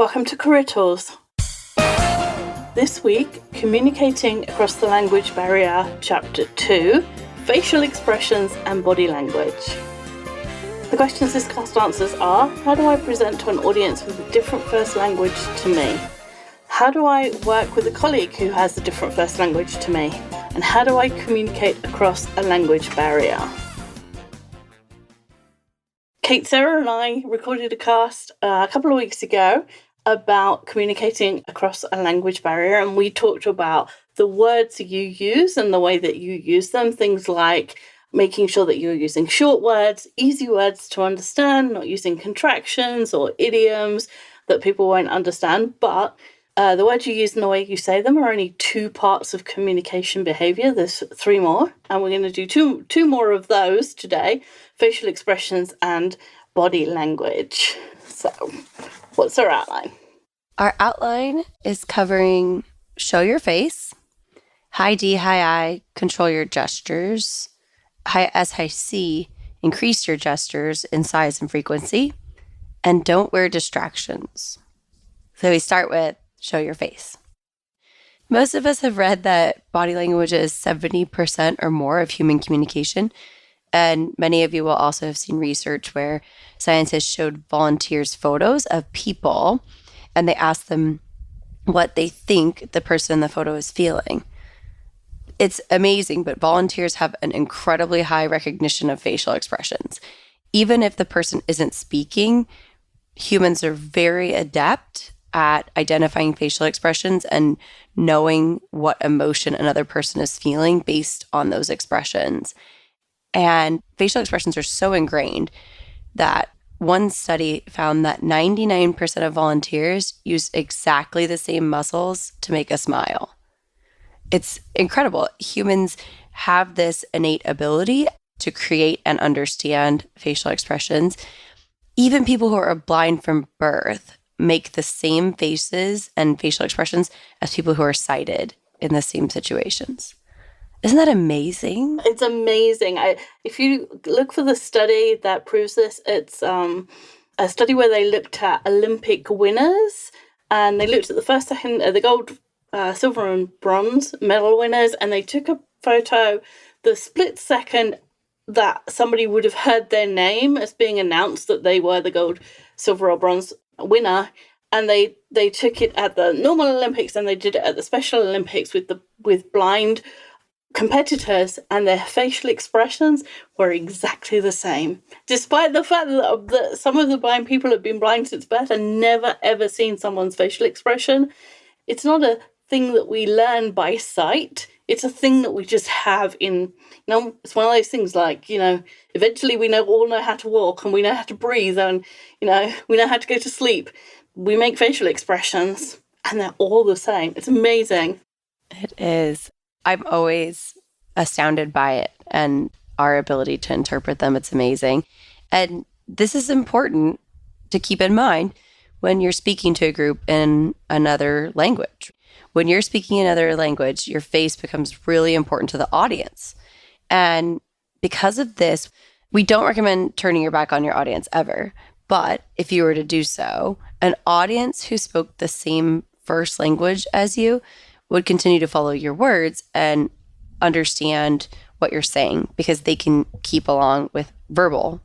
Welcome to Career Tools. This week, Communicating Across the Language Barrier, Chapter 2, Facial Expressions and Body Language. The questions this cast answers are: how do I present to an audience with a different first language to me? How do I work with a colleague who has a different first language to me? And how do I communicate across a language barrier? Kate, Sarah and I recorded a cast a couple of weeks ago about communicating across a language barrier, and we talked about the words you use and the way that you use them, things like making sure that you're using short words, easy words to understand, not using contractions or idioms that people won't understand, but the words you use and the way you say them are only two parts of communication behavior. There's three more, and we're going to do two more of those today: facial expressions and body language. So, what's our outline? Our outline is covering show your face, high D, high I, control your gestures, high S, high C, increase your gestures in size and frequency, and don't wear distractions. So we start with show your face. Most of us have read that body language is 70% or more of human communication. And many of you will also have seen research where scientists showed volunteers photos of people and they asked them what they think the person in the photo is feeling. It's amazing, but volunteers have an incredibly high recognition of facial expressions. Even if the person isn't speaking, humans are very adept at identifying facial expressions and knowing what emotion another person is feeling based on those expressions. And facial expressions are so ingrained that one study found that 99% of volunteers use exactly the same muscles to make a smile. It's incredible. Humans have this innate ability to create and understand facial expressions. Even people who are blind from birth make the same faces and facial expressions as people who are sighted in the same situations. Isn't that amazing? It's amazing. If you look for the study that proves this, it's a study where they looked at Olympic winners, and they looked at the first, second, the gold, silver and bronze medal winners, and they took a photo the split second that somebody would have heard their name as being announced that they were the gold, silver or bronze winner, and they took it at the normal Olympics and they did it at the Special Olympics with blind competitors, and their facial expressions were exactly the same, despite the fact that some of the blind people have been blind since birth and never ever seen someone's facial expression. It's not a thing that we learn by sight. It's a thing that we just have in, it's one of those things like, eventually we all know how to walk and we know how to breathe and, we know how to go to sleep. We make facial expressions and they're all the same. It's amazing. It is. I'm always astounded by it and our ability to interpret them. It's amazing. And this is important to keep in mind when you're speaking to a group in another language. When you're speaking another language, your face becomes really important to the audience. And because of this, we don't recommend turning your back on your audience ever. But if you were to do so, an audience who spoke the same first language as you would continue to follow your words and understand what you're saying because they can keep along with verbal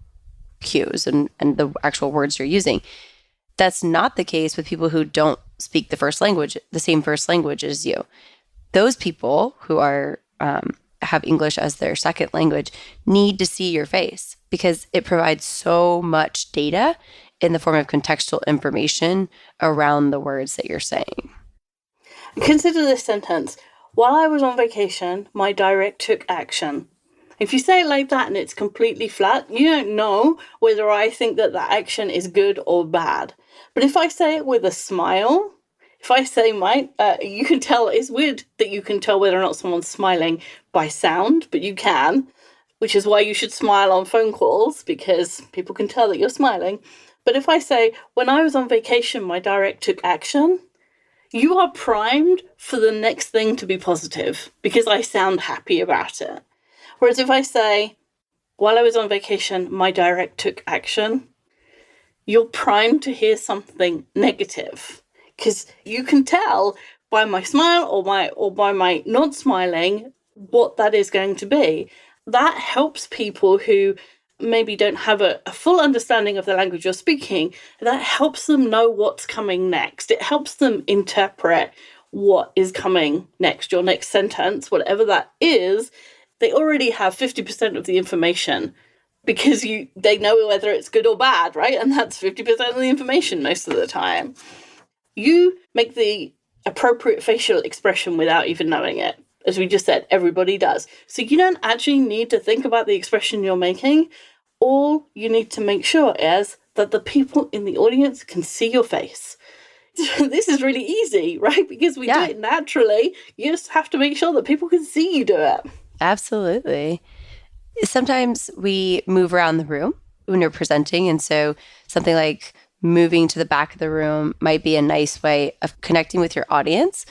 cues and the actual words you're using. That's not the case with people who don't speak the same first language as you. Those people who are have English as their second language need to see your face because it provides so much data in the form of contextual information around the words that you're saying. Consider this sentence: while I was on vacation, my direct took action. If you say it like that and it's completely flat, you don't know whether I think that action is good or bad. But if I say it with a smile, if I say you can tell, it's weird that you can tell whether or not someone's smiling by sound, but you can, which is why you should smile on phone calls because people can tell that you're smiling. But if I say, when I was on vacation, my direct took action, you are primed for the next thing to be positive because I sound happy about it. Whereas if I say, while I was on vacation, my direct took action, you're primed to hear something negative. Because you can tell by my smile or by my not smiling what that is going to be. That helps people who maybe don't have a full understanding of the language you're speaking. That helps them know what's coming next. It helps them interpret what is coming next, your next sentence, whatever that is. They already have 50% of the information because they know whether it's good or bad, right? And that's 50% of the information most of the time. You make the appropriate facial expression without even knowing it. As we just said, everybody does. So you don't actually need to think about the expression you're making. All you need to make sure is that the people in the audience can see your face. This is really easy, right? Because we do it naturally. You just have to make sure that people can see you do it. Absolutely. Sometimes we move around the room when you're presenting. And so something like moving to the back of the room might be a nice way of connecting with your audience.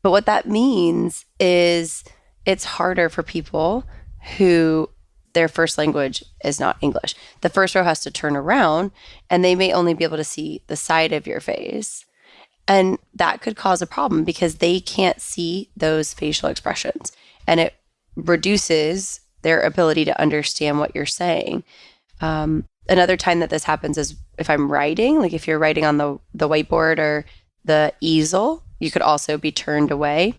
But what that means is it's harder for people who their first language is not English. The first row has to turn around and they may only be able to see the side of your face. And that could cause a problem because they can't see those facial expressions. And it reduces their ability to understand what you're saying. Another time that this happens is if I'm writing, like if you're writing on the whiteboard or the easel, you could also be turned away.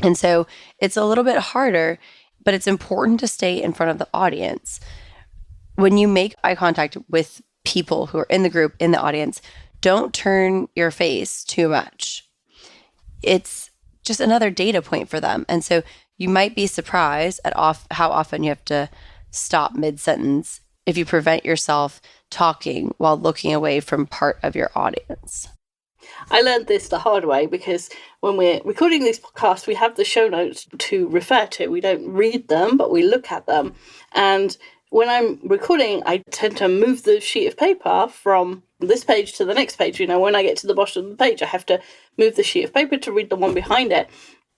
And so it's a little bit harder, but it's important to stay in front of the audience. When you make eye contact with people who are in the group, in the audience, don't turn your face too much. It's just another data point for them. And so you might be surprised at how often you have to stop mid-sentence if you prevent yourself talking while looking away from part of your audience. I learned this the hard way because when we're recording these podcasts, we have the show notes to refer to. We don't read them, but we look at them. And when I'm recording, I tend to move the sheet of paper from this page to the next page. When I get to the bottom of the page, I have to move the sheet of paper to read the one behind it.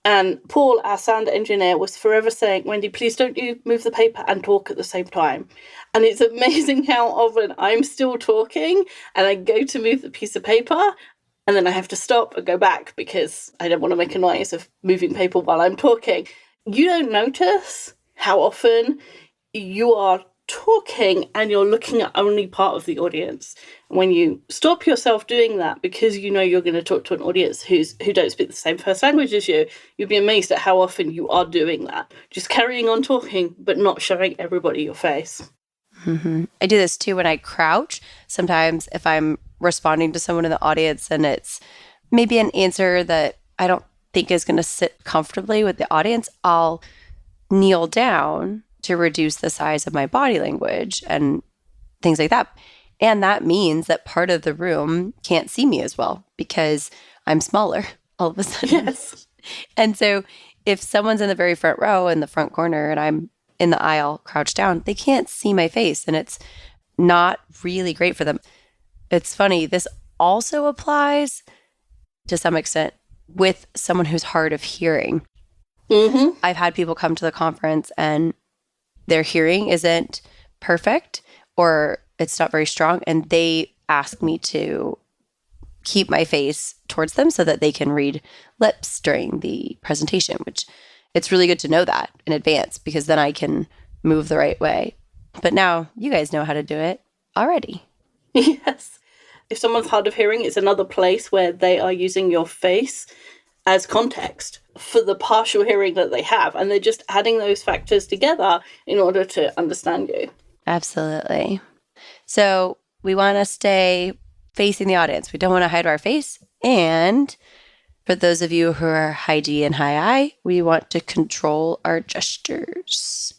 And Paul, our sound engineer, was forever saying, Wendy, please don't you move the paper and talk at the same time. And it's amazing how often I'm still talking and I go to move the piece of paper and then I have to stop and go back because I don't want to make a noise of moving paper while I'm talking. You don't notice how often you are talking and you're looking at only part of the audience. When you stop yourself doing that because you know you're going to talk to an audience who don't speak the same first language as you, you'd be amazed at how often you are doing that. Just carrying on talking, but not showing everybody your face. Mm-hmm. I do this too when I crouch. Sometimes if I'm responding to someone in the audience and it's maybe an answer that I don't think is going to sit comfortably with the audience, I'll kneel down to reduce the size of my body language and things like that. And that means that part of the room can't see me as well because I'm smaller all of a sudden. Yes. And so if someone's in the very front row in the front corner and I'm in the aisle crouched down, they can't see my face and it's not really great for them. It's funny, this also applies to some extent with someone who's hard of hearing. Mm-hmm. I've had people come to the conference and their hearing isn't perfect or it's not very strong. And they ask me to keep my face towards them so that they can read lips during the presentation, which it's really good to know that in advance because then I can move the right way. But now you guys know how to do it already. Yes. If someone's hard of hearing, it's another place where they are using your face as context for the partial hearing that they have. And they're just adding those factors together in order to understand you. Absolutely. So we want to stay facing the audience. We don't want to hide our face. And for those of you who are high D and high I, we want to control our gestures.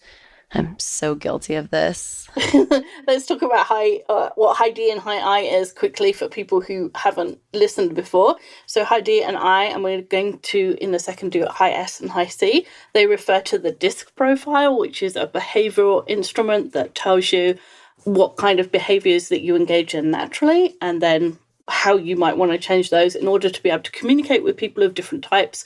I'm so guilty of this. Let's talk about what high D and high I is quickly for people who haven't listened before. So high D and I, and we're going to, in a second, do high S and high C. They refer to the DISC profile, which is a behavioral instrument that tells you what kind of behaviors that you engage in naturally, and then how you might want to change those in order to be able to communicate with people of different types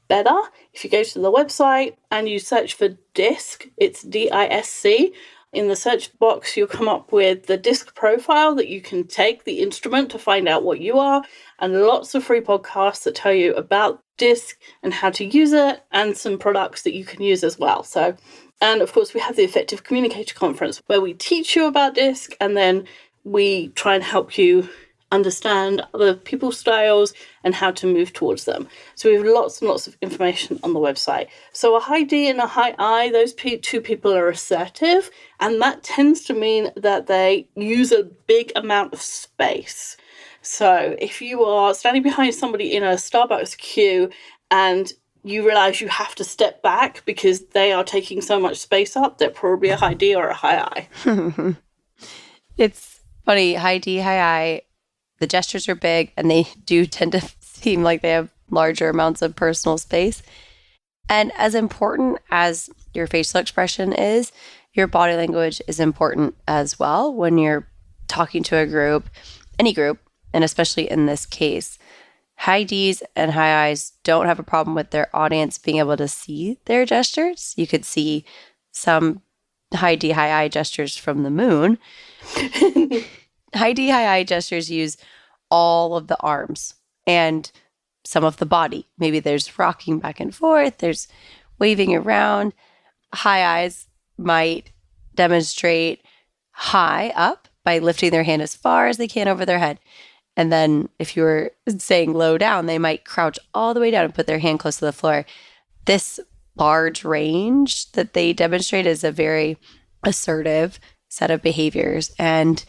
better. If you go to the website and you search for DISC, it's DISC, In the search box, you'll come up with the disc profile that you can take the instrument to find out what you are, and lots of free podcasts that tell you about disc and how to use it, and some products that you can use as well. So, and of course, we have the Effective Communicator Conference where we teach you about disc, and then we try and help you understand other people's styles and how to move towards them. So we have lots and lots of information on the website. So a high D and a high I, those two people are assertive, and that tends to mean that they use a big amount of space. So if you are standing behind somebody in a Starbucks queue and you realize you have to step back because they are taking so much space up, they're probably a high D or a high I. It's funny, high D, high I, the gestures are big and they do tend to seem like they have larger amounts of personal space. And as important as your facial expression is, your body language is important as well when you're talking to a group, any group, and especially in this case. High Ds and high Is don't have a problem with their audience being able to see their gestures. You could see some high D, high I gestures from the moon. High D, high I gestures use all of the arms and some of the body. Maybe there's rocking back and forth, there's waving around. High Is might demonstrate high up by lifting their hand as far as they can over their head. And then if you were saying low down, they might crouch all the way down and put their hand close to the floor. This large range that they demonstrate is a very assertive set of behaviors. And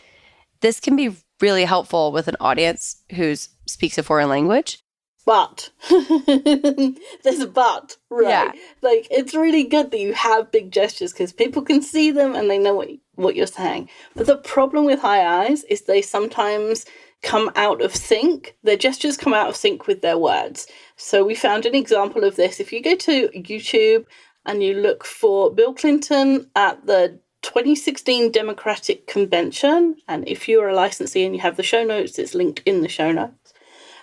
this can be really helpful with an audience who speaks a foreign language. But there's a but, right? Yeah. Like, it's really good that you have big gestures because people can see them and they know what you're saying. But the problem with high Is is they sometimes come out of sync. Their gestures come out of sync with their words. So we found an example of this. If you go to YouTube and you look for Bill Clinton at the 2016 Democratic Convention, and if you are a licensee and you have the show notes, it's linked in the show notes.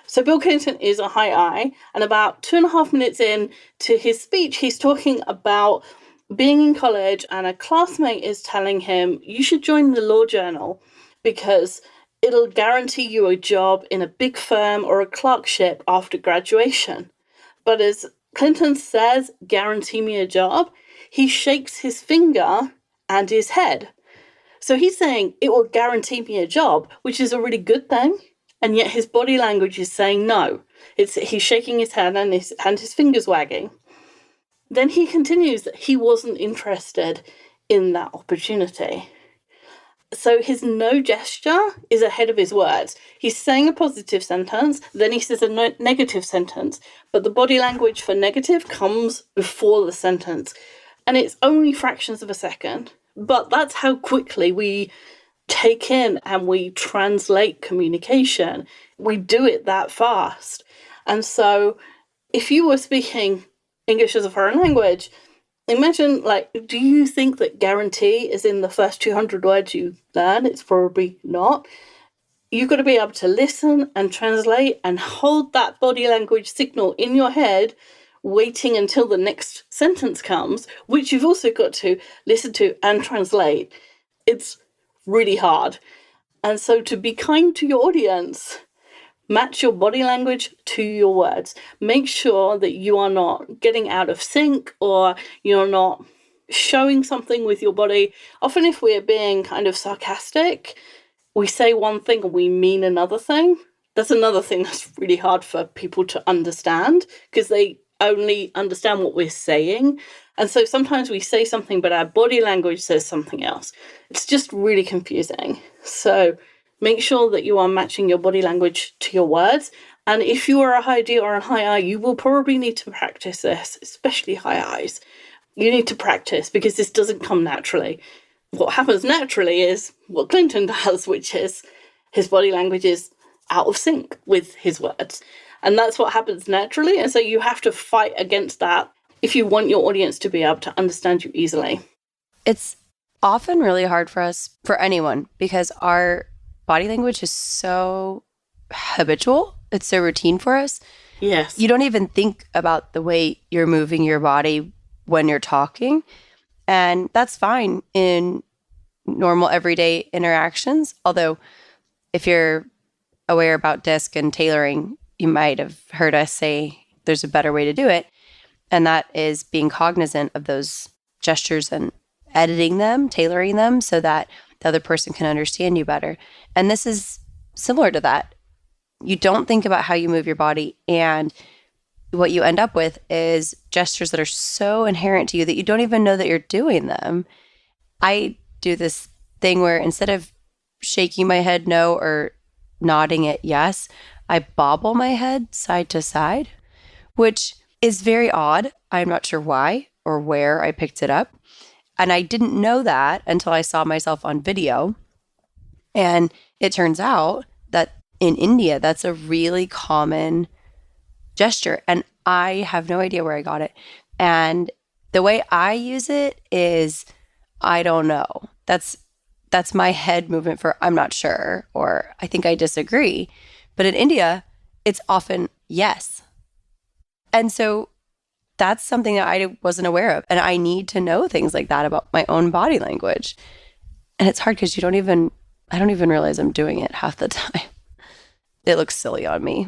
So Bill Clinton is a high I, and about 2.5 minutes in to his speech, he's talking about being in college, and a classmate is telling him, you should join the Law Journal because it'll guarantee you a job in a big firm or a clerkship after graduation. But as Clinton says, guarantee me a job, he shakes his finger and his head. So he's saying it will guarantee me a job, which is a really good thing. And yet his body language is saying no. He's shaking his head and his fingers wagging. Then he continues that he wasn't interested in that opportunity. So his no gesture is ahead of his words. He's saying a positive sentence, then he says a negative sentence, but the body language for negative comes before the sentence. And it's only fractions of a second. But that's how quickly we take in and we translate communication. We do it that fast. And so if you were speaking English as a foreign language, imagine, do you think that guarantee is in the first 200 words you learn? It's probably not. You've got to be able to listen and translate and hold that body language signal in your head, waiting until the next sentence comes, which you've also got to listen to and translate. It's really hard. And so to be kind to your audience, match your body language to your words. Make sure that you are not getting out of sync or you're not showing something with your body. Often if we're being kind of sarcastic, we say one thing and we mean another thing. That's another thing that's really hard for people to understand because they only understand what we're saying. And so sometimes we say something, but our body language says something else. It's just really confusing. So make sure that you are matching your body language to your words. And if you are a high D or a high I, you will probably need to practice this, especially high Is. You need to practice because this doesn't come naturally. What happens naturally is what Clinton does, which is his body language is out of sync with his words. And that's what happens naturally. And so you have to fight against that if you want your audience to be able to understand you easily. It's often really hard for us, for anyone, because our body language is so habitual. It's so routine for us. Yes. You don't even think about the way you're moving your body when you're talking. And that's fine in normal everyday interactions. Although if you're aware about DISC and tailoring, you might have heard us say there's a better way to do it. And that is being cognizant of those gestures and editing them, tailoring them so that the other person can understand you better. And this is similar to that. You don't think about how you move your body, and what you end up with is gestures that are so inherent to you that you don't even know that you're doing them. I do this thing where instead of shaking my head no or nodding it yes, I bobble my head side to side, which is very odd. I'm not sure why or where I picked it up. And I didn't know that until I saw myself on video. And it turns out that in India, that's a really common gesture. And I have no idea where I got it. And the way I use it is, I don't know. That's my head movement for I'm not sure, or I think I disagree. But in India, it's often yes. And so that's something that I wasn't aware of. And I need to know things like that about my own body language. And it's hard because I don't even realize I'm doing it half the time. It looks silly on me.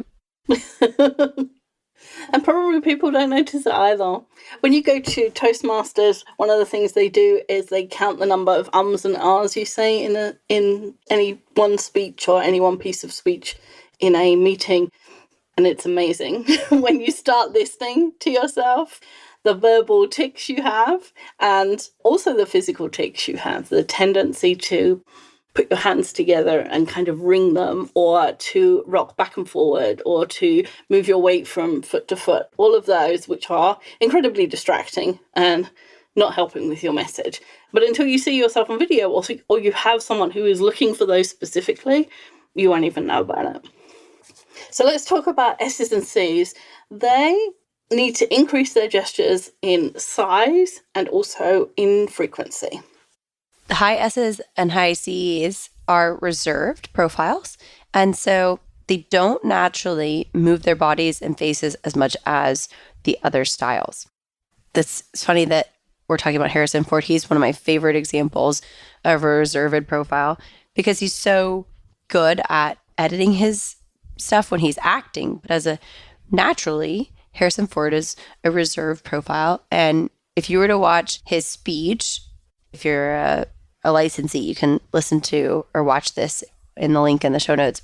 And probably people don't notice it either. When you go to Toastmasters, one of the things they do is they count the number of ums and ahs you say in any one speech or any one piece of speech in a meeting. And it's amazing when you start listening to yourself, the verbal tics you have, and also the physical tics you have, the tendency to put your hands together and kind of wring them, or to rock back and forward, or to move your weight from foot to foot. All of those, which are incredibly distracting and not helping with your message. But until you see yourself on video, or you have someone who is looking for those specifically, you won't even know about it. So let's talk about S's and C's. They need to increase their gestures in size and also in frequency. The high S's and high C's are reserved profiles. And so they don't naturally move their bodies and faces as much as the other styles. It's funny that we're talking about Harrison Ford. He's one of my favorite examples of a reserved profile because he's so good at editing his stuff when he's acting. But naturally, Harrison Ford is a reserved profile. And if you were to watch his speech, if you're a licensee, you can listen to or watch this in the link in the show notes.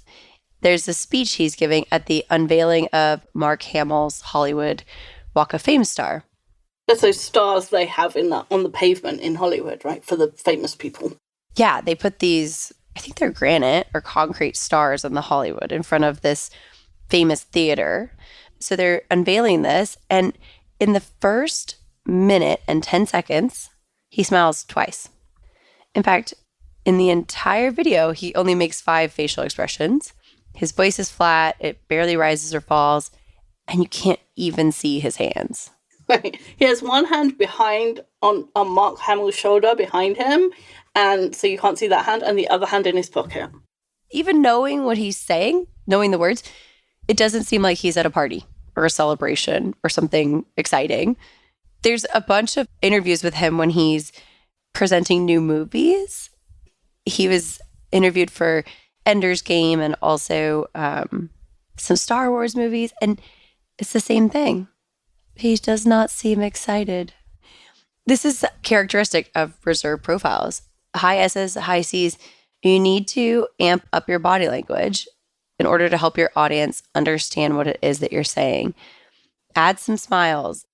There's a speech he's giving at the unveiling of Mark Hamill's Hollywood Walk of Fame star. That's those stars they have on the pavement in Hollywood, right? For the famous people. Yeah, they put these, I think they're granite or concrete stars on the Hollywood in front of this famous theater. So they're unveiling this. And in the first minute and 10 seconds, he smiles twice. In fact, in the entire video, he only makes 5 facial expressions. His voice is flat, it barely rises or falls, and you can't even see his hands. Right. He has one hand behind on Mark Hamill's shoulder behind him, and so you can't see that hand, and the other hand in his pocket. Even knowing what he's saying, knowing the words, it doesn't seem like he's at a party or a celebration or something exciting. There's a bunch of interviews with him when he's presenting new movies. He was interviewed for Ender's Game and also some Star Wars movies, and it's the same thing. He does not seem excited. This is characteristic of reserved profiles. High S's, high C's, you need to amp up your body language in order to help your audience understand what it is that you're saying. Add some smiles,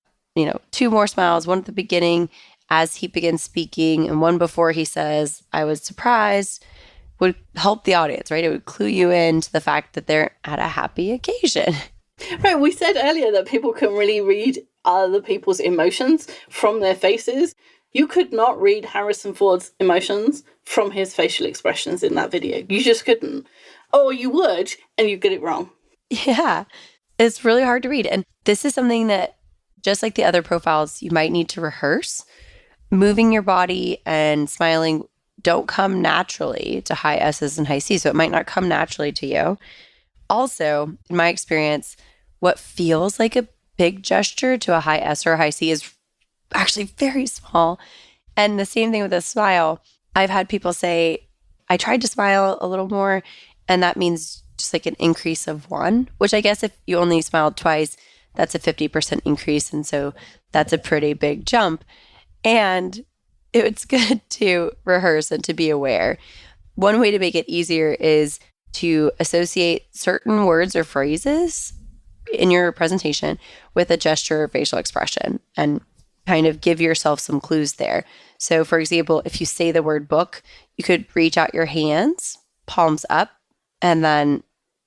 2 more smiles, one at the beginning as he begins speaking and one before he says, "I was surprised," would help the audience, right? It would clue you into the fact that they're at a happy occasion. Right, we said earlier that people can really read other people's emotions from their faces. You could not read Harrison Ford's emotions from his facial expressions in that video. You just couldn't. Or you would, and you'd get it wrong. Yeah, it's really hard to read. And this is something that, just like the other profiles, you might need to rehearse. Moving your body and smiling don't come naturally to high S's and high C's, so it might not come naturally to you. Also, in my experience, what feels like a big gesture to a high S or a high C is actually very small. And the same thing with a smile. I've had people say, I tried to smile a little more, and that means just like an increase of 1, which I guess if you only smiled twice, that's a 50% increase. And so that's a pretty big jump. And it's good to rehearse and to be aware. One way to make it easier is to associate certain words or phrases in your presentation with a gesture or facial expression and kind of give yourself some clues there. So, for example, if you say the word book, you could reach out your hands, palms up, and then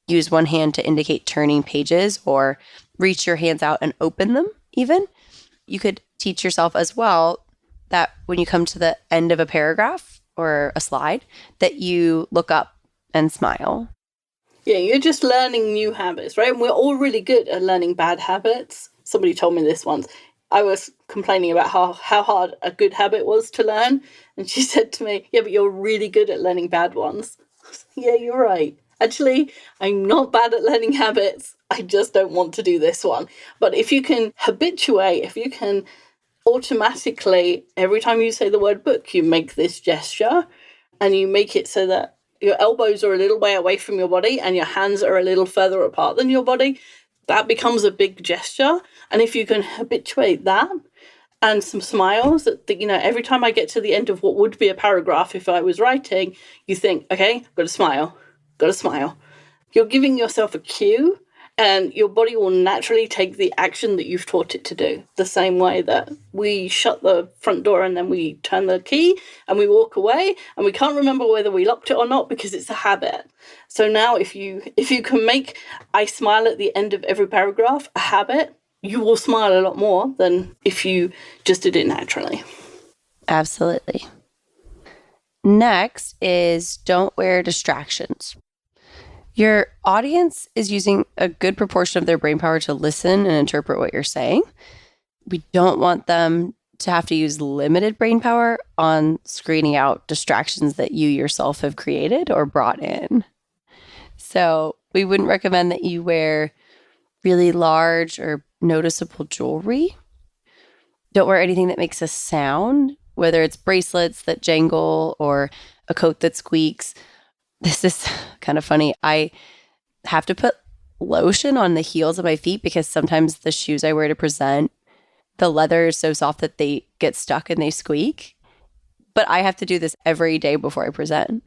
use one hand to indicate turning pages or reach your hands out and open them even. You could teach yourself as well that when you come to the end of a paragraph or a slide, that you look up and smile. Yeah, you're just learning new habits, right? And we're all really good at learning bad habits. Somebody told me this once. I was complaining about how hard a good habit was to learn. And she said to me, yeah, but you're really good at learning bad ones. Yeah, you're right. Actually, I'm not bad at learning habits. I just don't want to do this one. But if you can habituate, if you can automatically, every time you say the word book, you make this gesture and you make it so that your elbows are a little way away from your body and your hands are a little further apart than your body, that becomes a big gesture. And if you can habituate that and some smiles, that every time I get to the end of what would be a paragraph if I was writing, you think, okay, got to smile. You're giving yourself a cue and your body will naturally take the action that you've taught it to do. The same way that we shut the front door and then we turn the key and we walk away and we can't remember whether we locked it or not because it's a habit. So now if you can make I smile at the end of every paragraph a habit, you will smile a lot more than if you just did it naturally. Absolutely. Next is don't wear distractions. Your audience is using a good proportion of their brain power to listen and interpret what you're saying. We don't want them to have to use limited brain power on screening out distractions that you yourself have created or brought in. So we wouldn't recommend that you wear really large or noticeable jewelry. Don't wear anything that makes a sound, whether it's bracelets that jangle or a coat that squeaks. This is kind of funny. I have to put lotion on the heels of my feet because sometimes the shoes I wear to present, the leather is so soft that they get stuck and they squeak. But I have to do this every day before I present.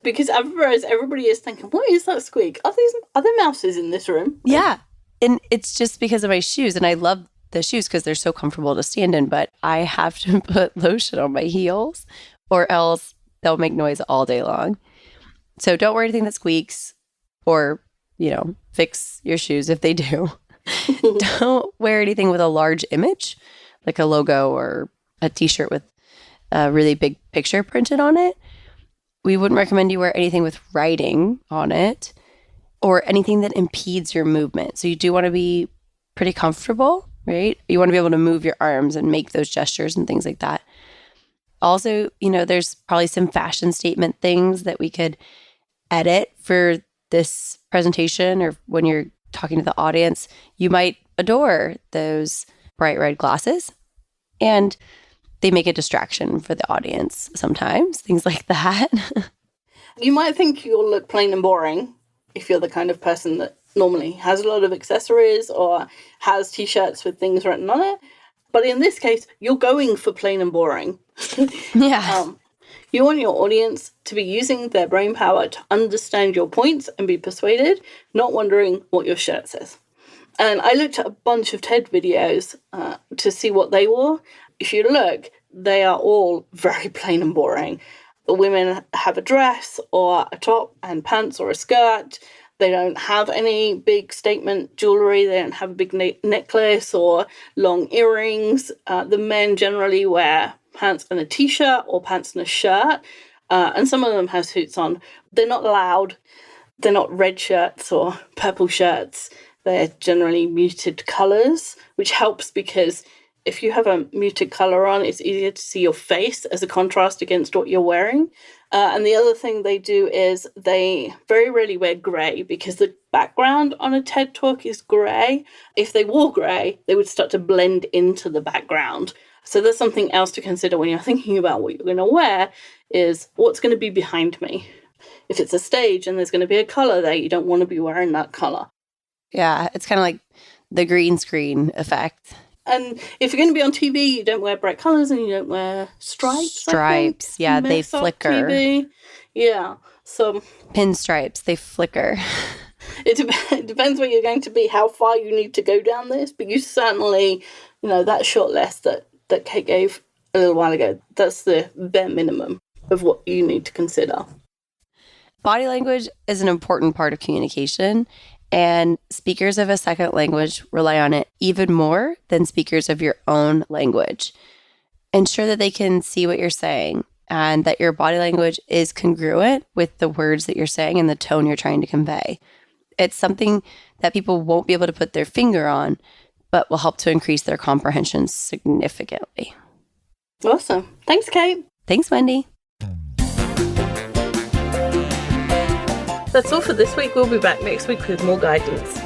Because otherwise everybody is thinking, what is that squeak? Are there mouses in this room? Yeah. And it's just because of my shoes. And I love the shoes because they're so comfortable to stand in. But I have to put lotion on my heels or else they'll make noise all day long. So don't wear anything that squeaks or, fix your shoes if they do. Don't wear anything with a large image, like a logo or a t-shirt with a really big picture printed on it. We wouldn't recommend you wear anything with writing on it or anything that impedes your movement. So you do want to be pretty comfortable, right? You want to be able to move your arms and make those gestures and things like that. Also, there's probably some fashion statement things that we could edit for this presentation or when you're talking to the audience. You might adore those bright red glasses and they make a distraction for the audience sometimes, things like that. You might think you'll look plain and boring if you're the kind of person that normally has a lot of accessories or has t-shirts with things written on it. But in this case, you're going for plain and boring. Yeah. You want your audience to be using their brain power to understand your points and be persuaded, not wondering what your shirt says. And I looked at a bunch of TED videos to see what they wore. If you look, they are all very plain and boring. The women have a dress or a top and pants or a skirt. They don't have any big statement jewelry. They don't have a big necklace or long earrings. The men generally wear pants and a t-shirt or pants and a shirt. And some of them have suits on. They're not loud. They're not red shirts or purple shirts. They're generally muted colours, which helps because if you have a muted colour on, it's easier to see your face as a contrast against what you're wearing. And the other thing they do is they very rarely wear grey because the background on a TED Talk is grey. If they wore grey, they would start to blend into the background. So that's something else to consider when you're thinking about what you're going to wear, is what's going to be behind me. If it's a stage and there's going to be a colour there, you don't want to be wearing that colour. Yeah, it's kind of like the green screen effect. And if you're going to be on TV, you don't wear bright colours and you don't wear stripes. Stripes, yeah, they flicker. TV. Yeah, so Pinstripes, they flicker. it depends where you're going to be, how far you need to go down this. But you certainly, that short list that Kate gave a little while ago, that's the bare minimum of what you need to consider. Body language is an important part of communication, and speakers of a second language rely on it even more than speakers of your own language. Ensure that they can see what you're saying and that your body language is congruent with the words that you're saying and the tone you're trying to convey. It's something that people won't be able to put their finger on, but will help to increase their comprehension significantly. Awesome. Thanks, Kate. Thanks, Wendy. That's all for this week. We'll be back next week with more guidance.